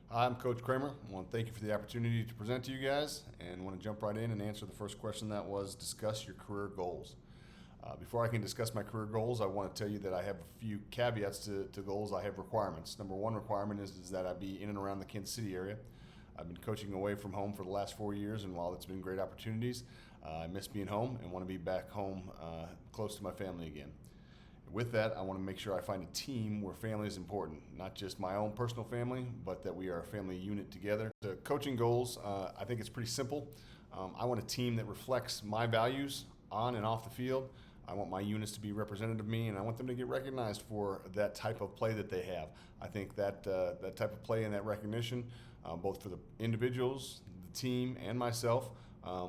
Hi, I'm Coach Kramer. I want to thank you for the opportunity to present to you guys and want to jump right in and answer the first question that was discuss your career goals. Before I can discuss my career goals, I want to tell you that I have a few caveats to goals. I have requirements. Number one requirement is that I be in and around the Kansas City area. I've been coaching away from home for the last 4 years, and while it's been great opportunities, I miss being home and want to be back home close to my family again. With that, I want to make sure I find a team where family is important, not just my own personal family, but that we are a family unit together. The coaching goals, I think it's pretty simple. I want a team that reflects my values on and off the field. I want my units to be representative of me, and I want them to get recognized for that type of play that they have. I think that that type of play and that recognition, both for the individuals, the team, and myself,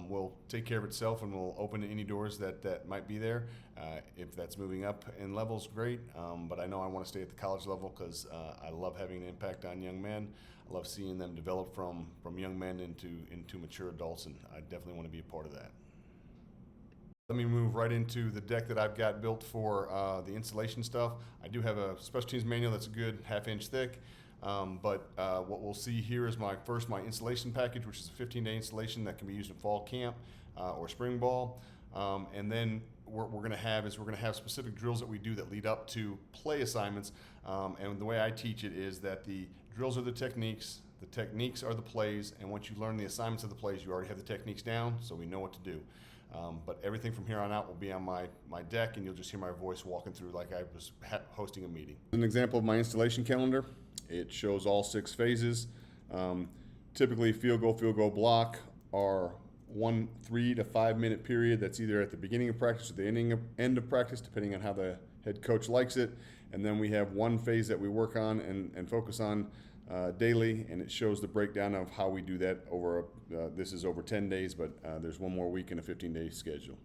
will take care of itself and will open any doors that might be there. If that's moving up in levels, great. But I know I want to stay at the college level because I love having an impact on young men. I love seeing them develop from young men into mature adults, and I definitely want to be a part of that. Let me move right into the deck that I've got built for the installation stuff. I do have a special teams manual that's a good half-inch thick. But what we'll see here is my installation package, which is a 15-day installation that can be used in fall camp or spring ball. And then what we're going to have specific drills that we do that lead up to play assignments. And the way I teach it is that the drills are the techniques are the plays, and once you learn the assignments of the plays, you already have the techniques down, so we know what to do. But everything from here on out will be on my deck, and you'll just hear my voice walking through like I was hosting a meeting. An example of my installation calendar. It shows all 6 phases. Typically, field goal block are 1 3 to 5 minute period. That's either at the beginning of practice or the end of practice, depending on how the head coach likes it. And then we have one phase that we work on and focus on daily, and it shows the breakdown of how we do that over. This is over 10 days, but there's one more week in a 15-day schedule.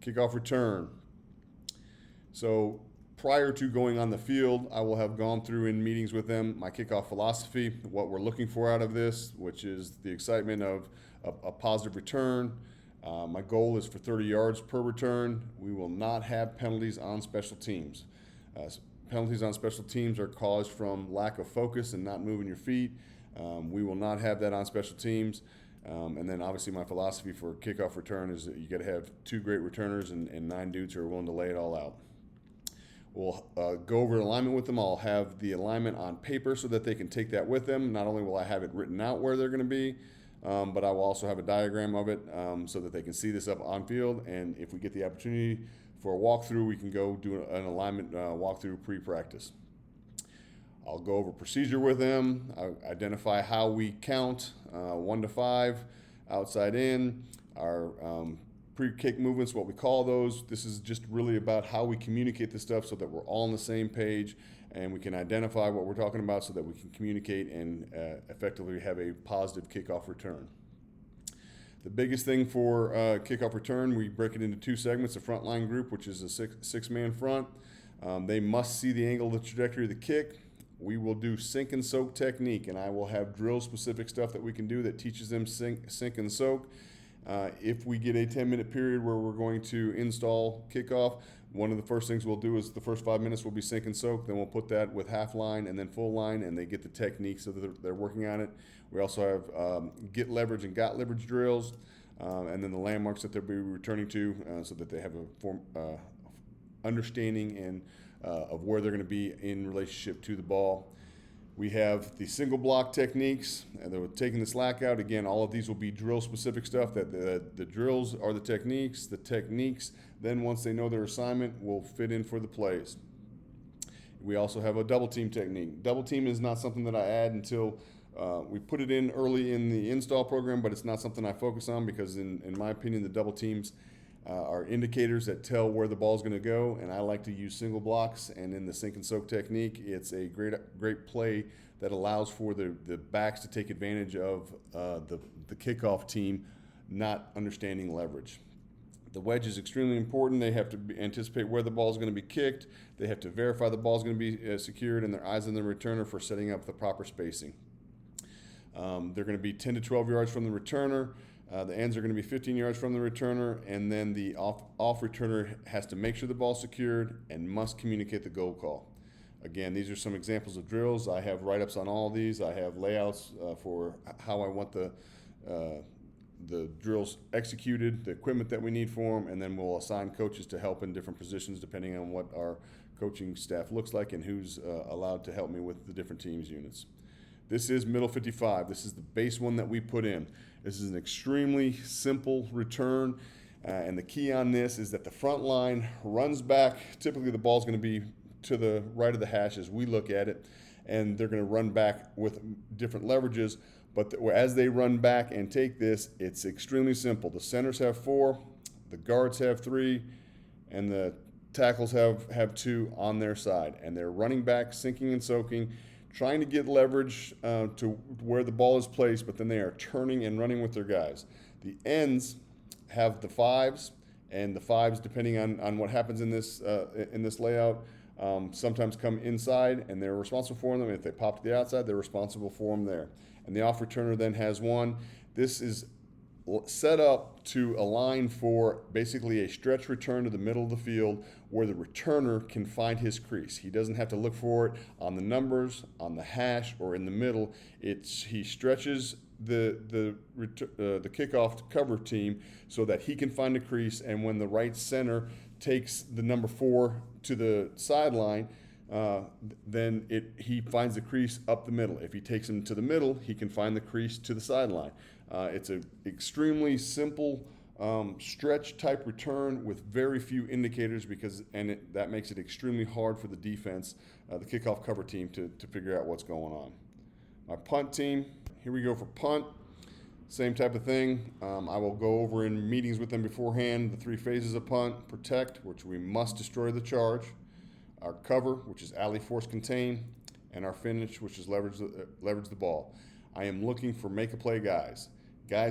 Kickoff return. So prior to going on the field, I will have gone through in meetings with them my kickoff philosophy, what we're looking for out of this, which is the excitement of a positive return. My goal is for 30 yards per return. We will not have penalties on special teams. Penalties on special teams are caused from lack of focus and not moving your feet. We will not have that on special teams. And then obviously my philosophy for kickoff return is that you got to have 2 great returners and 9 dudes who are willing to lay it all out. We'll go over alignment with them. I'll have the alignment on paper so that they can take that with them. Not only will I have it written out where they're going to be, but I will also have a diagram of it so that they can see this up on field. And if we get the opportunity for a walkthrough, we can go do an alignment walkthrough pre-practice. I'll go over procedure with them. I'll identify how we count 1 to 5, outside in, our pre-kick movements, what we call those. This is just really about how we communicate this stuff so that we're all on the same page and we can identify what we're talking about so that we can communicate and effectively have a positive kickoff return. The biggest thing for kickoff return, we break it into 2 segments, a front line group, which is a six-man front. They must see the angle of the trajectory of the kick. We will do sink and soak technique, and I will have drill-specific stuff that we can do that teaches them sink and soak. If we get a 10-minute period where we're going to install kickoff, one of the first things we'll do is the first 5 minutes will be sink and soak. Then we'll put that with half line and then full line, and they get the technique so that they're working on it. We also have get leverage and got leverage drills, and then the landmarks that they'll be returning to so that they have a understanding and of where they're going to be in relationship to the ball. We have the single block techniques, and they're taking the slack out. Again, all of these will be drill-specific stuff. That the drills are the techniques. The techniques, then once they know their assignment, will fit in for the plays. We also have a double team technique. Double team is not something that I add until we put it in early in the install program, but it's not something I focus on because, in my opinion, the double teams are indicators that tell where the ball is going to go, and I like to use single blocks. And in the sink and soak technique, it's a great play that allows for the backs to take advantage of the kickoff team not understanding leverage. The wedge is extremely important. They have to anticipate where the ball is going to be kicked. They have to verify the ball is going to be secured, and their eyes on the returner for setting up the proper spacing. They're going to be 10 to 12 yards from the returner. The ends are going to be 15 yards from the returner, and then the off returner has to make sure the ball's secured and must communicate the goal call. Again, these are some examples of drills. I have write-ups on all of these. I have layouts for how I want the drills executed, the equipment that we need for them, and then we'll assign coaches to help in different positions depending on what our coaching staff looks like and who's allowed to help me with the different teams units. This is middle 55. This is the base one that we put in. This is an extremely simple return, and the key on this is that the front line runs back. Typically the ball's going to be to the right of the hash as we look at it, and they're going to run back with different leverages. But as they run back and take this, it's extremely simple. The centers have 4, the guards have 3, and the tackles have 2 on their side. And they're running back, sinking and soaking, trying to get leverage to where the ball is placed, but then they are turning and running with their guys. The ends have the 5s, and the 5s, depending on what happens in this layout, sometimes come inside, and they're responsible for them. If they pop to the outside, they're responsible for them there. And the off returner then has 1. This is set up to align for basically a stretch return to the middle of the field where the returner can find his crease. He doesn't have to look for it on the numbers, on the hash, or in the middle. He stretches the kickoff cover team so that he can find the crease, and when the right center takes the number 4 to the sideline, then he finds the crease up the middle. If he takes him to the middle, he can find the crease to the sideline. It's an extremely simple stretch type return with very few indicators that makes it extremely hard for the defense, the kickoff cover team, to figure out what's going on. My punt team, here we go for punt. Same type of thing. I will go over in meetings with them beforehand the 3 phases of punt: protect, which we must destroy the charge; our cover, which is alley, force, contain; and our finish, which is leverage the ball. I am looking for make-a-play guys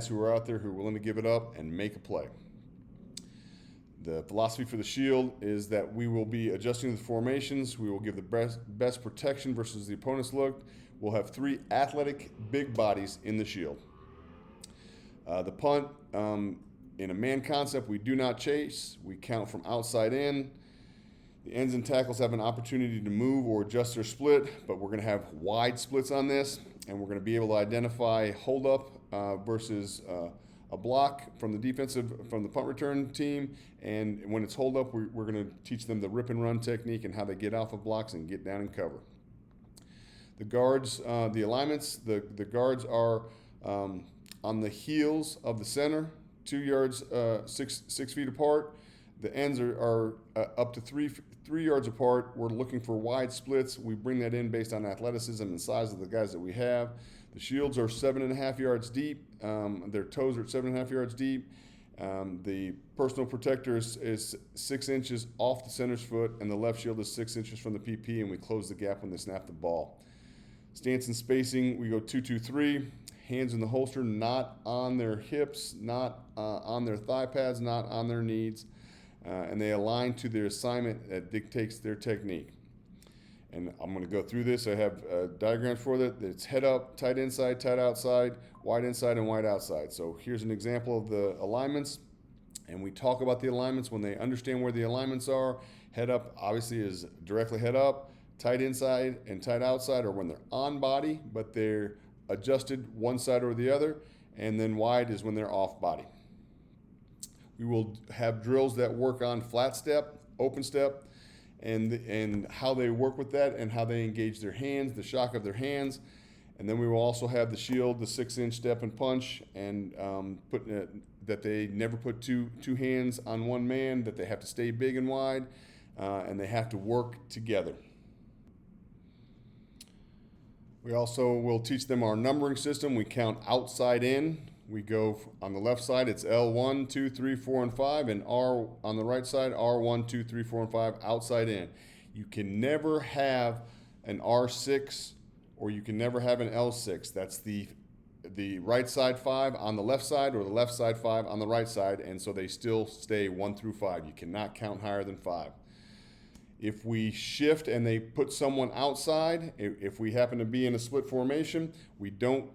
who are out there who are willing to give it up and make a play. The philosophy for the shield is that we will be adjusting the formations. We will give the best protection versus the opponent's look. We'll have 3 athletic big bodies in the shield. The punt, in a man concept, we do not chase. We count from outside in. The ends and tackles have an opportunity to move or adjust their split, but we're going to have wide splits on this, and we're going to be able to identify hold up versus a block from the punt return team. And when it's hold up, we're going to teach them the rip and run technique and how they get off of blocks and get down and cover. The guards, the alignments, the guards are on the heels of the center, 2 yards, 6 feet apart. The ends are up to 3 yards apart. We're looking for wide splits. We bring that in based on athleticism and size of the guys that we have. The shields are 7.5 yards deep. Their toes are at 7.5 yards deep. The personal protector is 6 inches off the center's foot, and the left shield is 6 inches from the PP, and we close the gap when they snap the ball. Stance and spacing, we go 2-2-3. Hands in the holster, not on their hips, not on their thigh pads, not on their knees. And they align to their assignment that dictates their technique. And I'm going to go through this. I have diagrams for that. It's head up, tight inside, tight outside, wide inside, and wide outside. So here's an example of the alignments. And we talk about the alignments when they understand where the alignments are. Head up obviously is directly head up. Tight inside and tight outside are when they're on body, but they're adjusted one side or the other. And then wide is when they're off body. We will have drills that work on flat step, open step, and how they work with that and how they engage their hands, the shock of their hands. And then we will also have the shield, the 6-inch step and punch, and that they never put two hands on one man, that they have to stay big and wide, and they have to work together. We also will teach them our numbering system. We count outside in. We go on the left side, it's L1, 2, 3, 4, and 5, and R on the right side, R1, 2, 3, 4, and 5, outside in. You can never have an R6 or you can never have an L6. That's the right side 5 on the left side or the left side 5 on the right side, and so they still stay 1 through 5. You cannot count higher than 5. If we shift and they put someone outside, if we happen to be in a split formation, we don't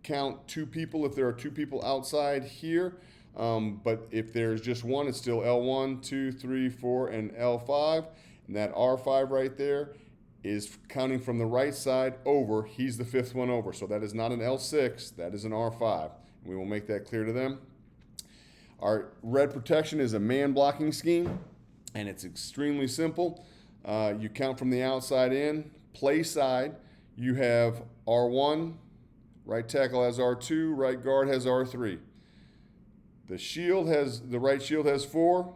count 2 people if there are 2 people outside here. But if there's just one, it's still L1, 2, 3, 4, and L5. And that R5 right there is counting from the right side over. He's the fifth one over. So that is not an L6, that is an R5. We will make that clear to them. Our red protection is a man blocking scheme, and it's extremely simple. You count from the outside in, play side. You have R1, right tackle has R2, right guard has R3. The right shield has 4,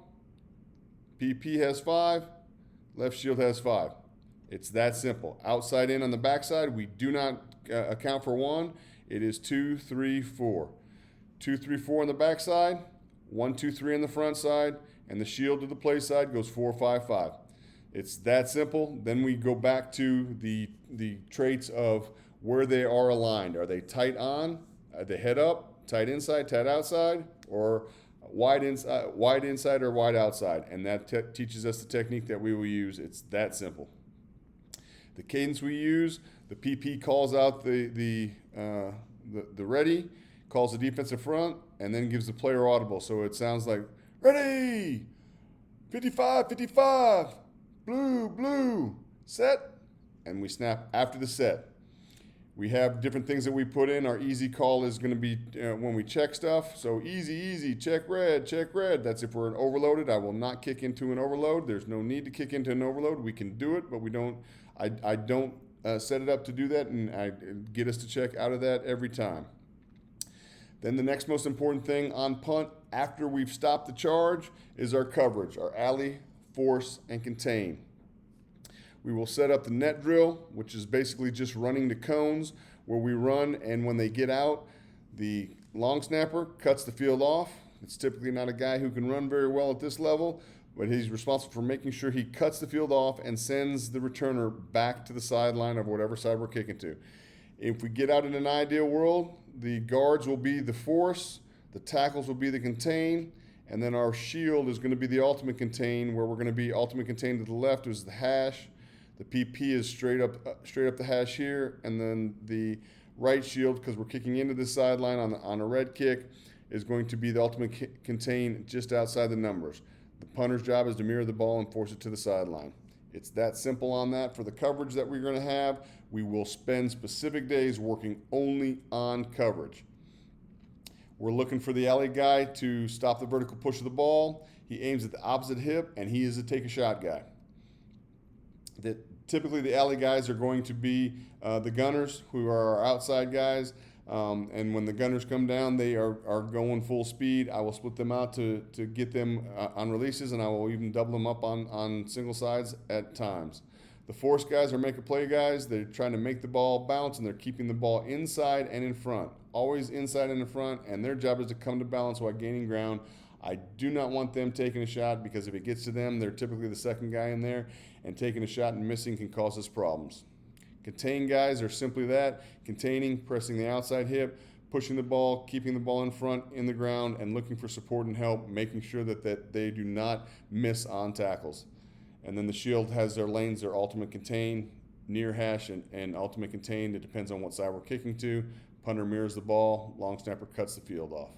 PP has 5, left shield has 5. It's that simple. Outside in on the backside, we do not account for 1. It is 2, 3, 4. 2, 3, 4 on the backside, 1, 2, 3 on the front side, and the shield to the play side goes 4, 5, 5. It's that simple. Then we go back to the traits of where they are aligned. Are they tight on? Are they head up, tight inside, tight outside, or wide inside or wide outside? And that teaches us the technique that we will use. It's that simple. The cadence we use, the PP calls out the ready, calls the defensive front, and then gives the player audible. So it sounds like, ready, 55, 55, blue, blue, set, and we snap after the set. We have different things that we put in. Our easy call is going to be when we check stuff. So easy, easy, check red, check red. That's if we're overloaded. I will not kick into an overload. There's no need to kick into an overload. We can do it, but we don't. I don't set it up to do that, and I get us to check out of that every time. Then the next most important thing on punt, after we've stopped the charge, is our coverage, our alley, force, and contain. We will set up the net drill, which is basically just running the cones, where we run, and when they get out, the long snapper cuts the field off. It's typically not a guy who can run very well at this level, but he's responsible for making sure he cuts the field off and sends the returner back to the sideline of whatever side we're kicking to. If we get out in an ideal world, the guards will be the force, the tackles will be the contain, and then our shield is going to be the ultimate contain, where we're going to be ultimate contain to the left is the hash. The PP is straight up the hash here, and then the right shield, because we're kicking into the sideline on a red kick, is going to be the ultimate contain just outside the numbers. The punter's job is to mirror the ball and force it to the sideline. It's that simple on that. For the coverage that we're going to have, we will spend specific days working only on coverage. We're looking for the alley guy to stop the vertical push of the ball. He aims at the opposite hip, and he is a take-a-shot guy. Typically, the alley guys are going to be the gunners, who are our outside guys. And when the gunners come down, they are going full speed. I will split them out to get them on releases, and I will even double them up on single sides at times. The force guys are make-a-play guys. They're trying to make the ball bounce, and they're keeping the ball inside and in front. Always inside and in front, and their job is to come to balance while gaining ground. I do not want them taking a shot, because if it gets to them, they're typically the second guy in there, and taking a shot and missing can cause us problems. Contain guys are simply that, containing, pressing the outside hip, pushing the ball, keeping the ball in front, in the ground, and looking for support and help, making sure that they do not miss on tackles. And then the shield has their lanes, their ultimate contain, near hash, and ultimate contain. It depends on what side we're kicking to. Punter mirrors the ball, long snapper cuts the field off.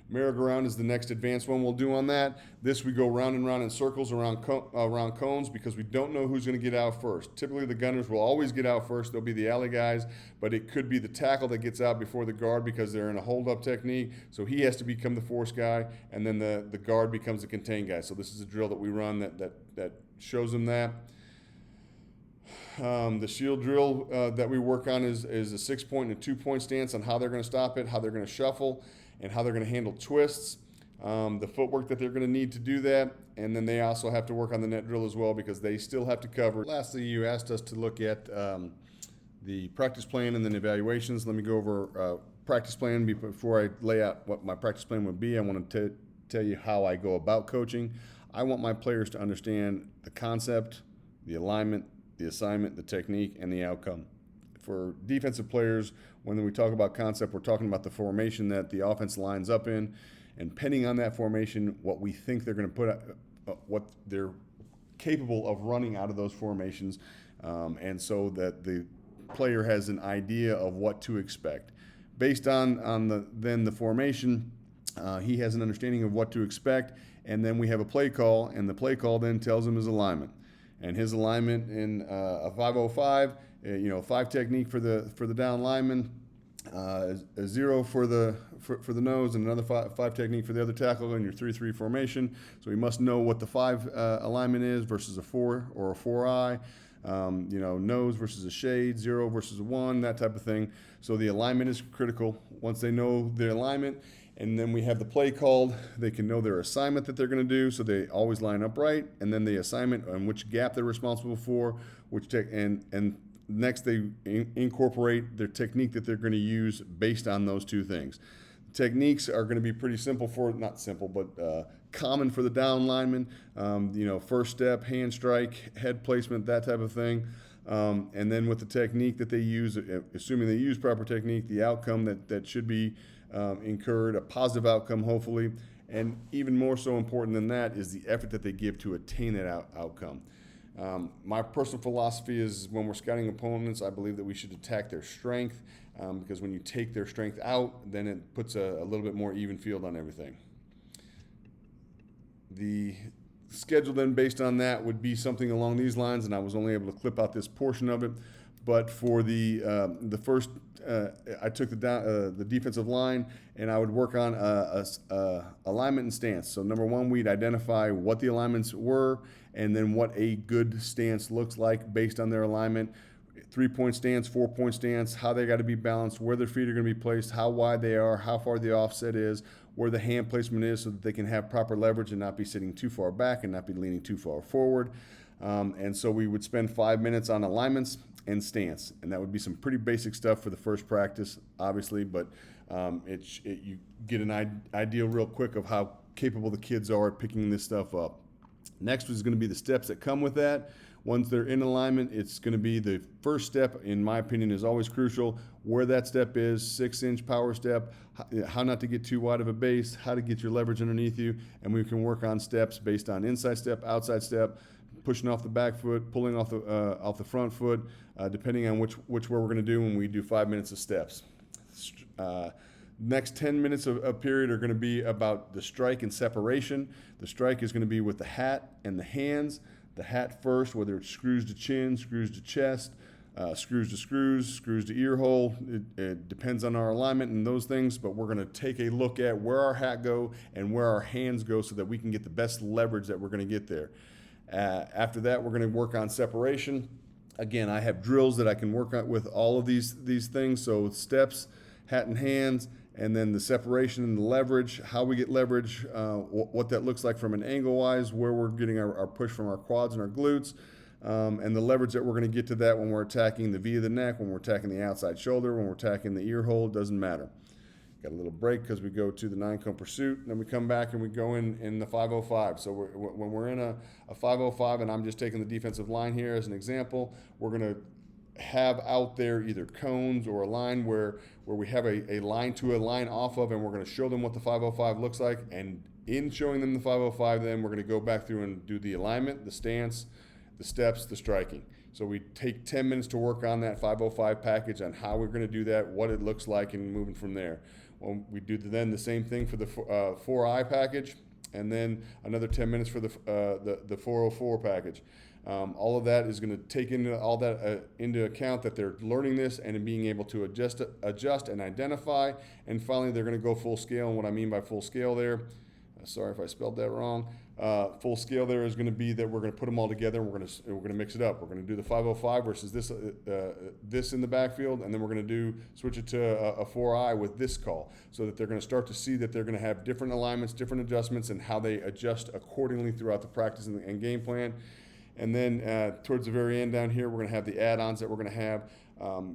Merry-go-round is the next advanced one we'll do on that. This we go round and round in circles around cones, because we don't know who's going to get out first. Typically the gunners will always get out first. They'll be the alley guys, but it could be the tackle that gets out before the guard, because they're in a hold-up technique. So he has to become the force guy, and then the guard becomes the contain guy. So this is a drill that we run that shows them that. The shield drill that we work on is a 6-point and a 2-point stance on how they're going to stop it, how they're going to shuffle, and how they're going to handle twists, the footwork that they're going to need to do that, and then they also have to work on the net drill as well, because they still have to cover. Lastly, you asked us to look at the practice plan and then evaluations. Let me go over practice plan. Before I lay out what my practice plan would be, I want to tell you how I go about coaching. I want my players to understand the concept, the alignment, the assignment, the technique, and the outcome. For defensive players, when we talk about concept, we're talking about the formation that the offense lines up in, and depending on that formation, what we think they're going to put, what they're capable of running out of those formations, and so that the player has an idea of what to expect. Based on the formation, he has an understanding of what to expect, and then we have a play call, and the play call then tells him his alignment. and his alignment in a 505, 5 technique for the down lineman, a 0 for the nose, and another five technique for the other tackle in your 3-3 formation. So he must know what the 5 alignment is versus a 4 or a 4-eye. Nose versus a shade, 0 versus a 1, that type of thing. So the alignment is critical. Once they know their alignment, and then we have the play called, they can know their assignment that they're going to do, so they always line up right, and then the assignment and which gap they're responsible for, and next they incorporate their technique that they're going to use based on those two things. Techniques are going to be pretty simple not simple, but common for the down lineman. First step, hand strike, head placement, that type of thing. And then with the technique that they use, assuming they use proper technique, the outcome that should be incurred, a positive outcome hopefully. And even more so important than that is the effort that they give to attain that outcome. My personal philosophy is when we're scouting opponents, I believe that we should attack their strength, because when you take their strength out, then it puts a little bit more even field on everything. The schedule then based on that would be something along these lines, and I was only able to clip out this portion of it. But for the first, I took the defensive line, and I would work on alignment and stance. So number one, we'd identify what the alignments were, and then what a good stance looks like based on their alignment. 3-point stance, 4-point stance, how they got to be balanced, where their feet are going to be placed, how wide they are, how far the offset is, where the hand placement is, so that they can have proper leverage and not be sitting too far back and not be leaning too far forward. And so we would spend 5 minutes on alignments and stance, and that would be some pretty basic stuff for the first practice, obviously, but you get an idea real quick of how capable the kids are at picking this stuff up. Next is going to be the steps that come with that. Once they're in alignment, it's going to be the first step, in my opinion, is always crucial. Where that step is, 6-inch power step, how not to get too wide of a base, how to get your leverage underneath you, and we can work on steps based on inside step, outside step, pushing off the back foot, pulling off the front foot, depending on which way we're going to do when we do 5 minutes of steps. Next 10 minutes of period are going to be about the strike and separation. The strike is going to be with the hat and the hands. The hat first, whether it's screws to chin, screws to chest, screws to screws, screws to ear hole. It depends on our alignment and those things, but we're going to take a look at where our hat go and where our hands go so that we can get the best leverage that we're going to get there. After that, we're going to work on separation. Again, I have drills that I can work on with all of these things. So steps, hat and hands, and then the separation and the leverage, how we get leverage, what that looks like from an angle-wise, where we're getting our push from our quads and our glutes, and the leverage that we're going to get to that when we're attacking the V of the neck, when we're attacking the outside shoulder, when we're attacking the ear hole, doesn't matter. Got a little break because we go to the 9-cone pursuit, and then we come back and we go in the 505. So when we're in a 505, and I'm just taking the defensive line here as an example, we're going to have out there either cones or a line where we have a line to a line off of, and we're going to show them what the 505 looks like. And in showing them the 505, then we're going to go back through and do the alignment, the stance, the steps, the striking. So we take 10 minutes to work on that 505 package on how we're going to do that, what it looks like, and moving from there. Well, we do then the same thing for the 4-eye package, and then another 10 minutes for the 404 package. All of that is going to take into account that they're learning this and being able to adjust and identify. And finally, they're going to go full scale. And what I mean by full scale there, sorry if I spelled that wrong. Full scale there is going to be that we're going to put them all together, and we're going to mix it up. We're going to do the 505 versus this in the backfield, and then we're going to switch it to a 4-eye with this call, so that they're going to start to see that they're going to have different alignments, different adjustments, and how they adjust accordingly throughout the practice and game plan. And then towards the very end down here, we're going to have the add-ons that we're going to have.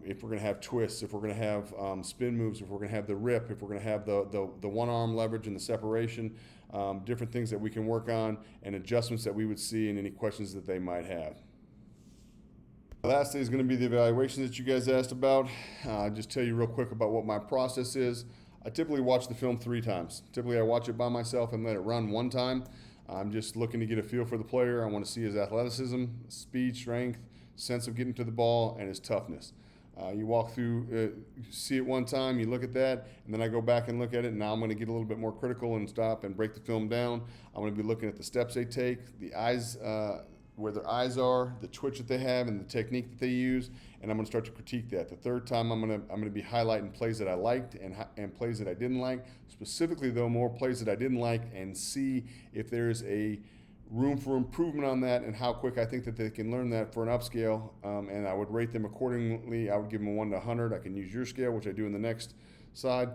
If we're going to have twists, if we're going to have spin moves, if we're going to have the rip, if we're going to have the one-arm leverage and the separation, different things that we can work on, and adjustments that we would see, and any questions that they might have. Lastly is going to be the evaluations that you guys asked about. I'll just tell you real quick about what my process is. I typically watch the film 3 times. Typically I watch it by myself and let it run 1 time. I'm just looking to get a feel for the player. I want to see his athleticism, speed, strength, sense of getting to the ball, and his toughness. You walk through, see it 1 time, you look at that, and then I go back and look at it, and now I'm going to get a little bit more critical and stop and break the film down. I'm going to be looking at the steps they take, the eyes where their eyes are, the twitch that they have, and the technique that they use, and I'm going to start to critique that. The third time, I'm going to be highlighting plays that I liked and plays that I didn't like. Specifically, though, more plays that I didn't like, and see if there's a room for improvement on that and how quick I think that they can learn that for an upscale. And I would rate them accordingly. I would give them a 1 to 100. I can use your scale, which I do in the next side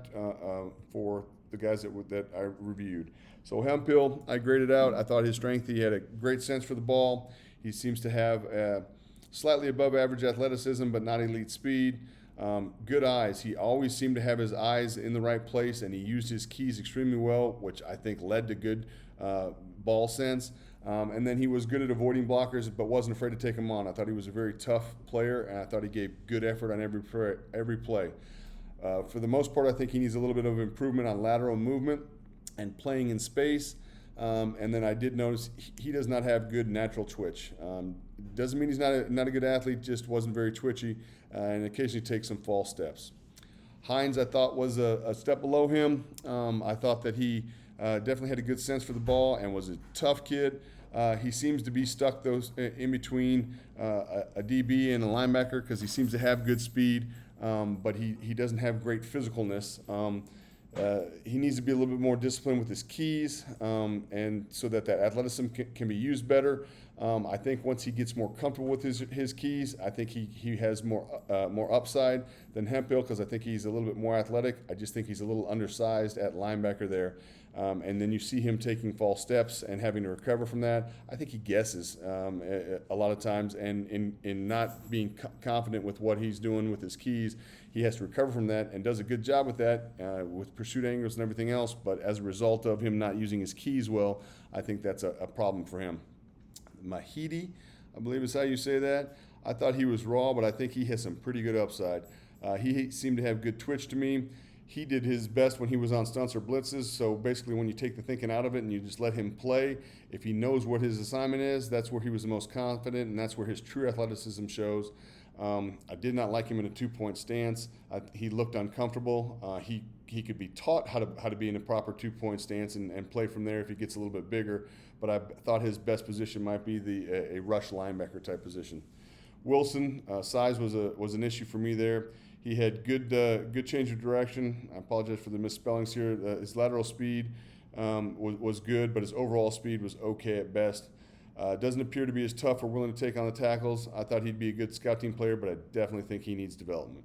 for the guys that I reviewed. So Hemphill, I graded out. I thought his strength, he had a great sense for the ball. He seems to have slightly above average athleticism, but not elite speed. Good eyes. He always seemed to have his eyes in the right place, and he used his keys extremely well, which I think led to good ball sense. And then he was good at avoiding blockers, but wasn't afraid to take them on. I thought he was a very tough player, and I thought he gave good effort on every play. For the most part, I think he needs a little bit of improvement on lateral movement and playing in space. And then I did notice he does not have good natural twitch. Doesn't mean he's not a good athlete, just wasn't very twitchy, and occasionally takes some false steps. Hines, I thought, was a step below him. I thought that he definitely had a good sense for the ball and was a tough kid. He seems to be stuck in between a DB and a linebacker because he seems to have good speed, but he doesn't have great physicalness. He needs to be a little bit more disciplined with his keys, and so that athleticism can be used better. I think once he gets more comfortable with his keys, I think he has more upside than Hemphill because I think he's a little bit more athletic. I just think he's a little undersized at linebacker there. And then you see him taking false steps and having to recover from that. I think he guesses a lot of times, and in not being confident with what he's doing with his keys, he has to recover from that and does a good job with that, with pursuit angles and everything else. But as a result of him not using his keys well, I think that's a problem for him. Mahidi, I believe is how you say that. I thought he was raw, but I think he has some pretty good upside. He seemed to have good twitch to me. He did his best when he was on stunts or blitzes. So basically, when you take the thinking out of it and you just let him play, if he knows what his assignment is, that's where he was the most confident, and that's where his true athleticism shows. I did not like him in a 2-point stance. He looked uncomfortable. He could be taught how to be in a proper 2-point stance and play from there if he gets a little bit bigger. But I thought his best position might be a rush linebacker type position. Wilson, size was an issue for me there. He had good change of direction. I apologize for the misspellings here. His lateral speed was good, but his overall speed was okay at best. Doesn't appear to be as tough or willing to take on the tackles. I thought he'd be a good scout team player, but I definitely think he needs development.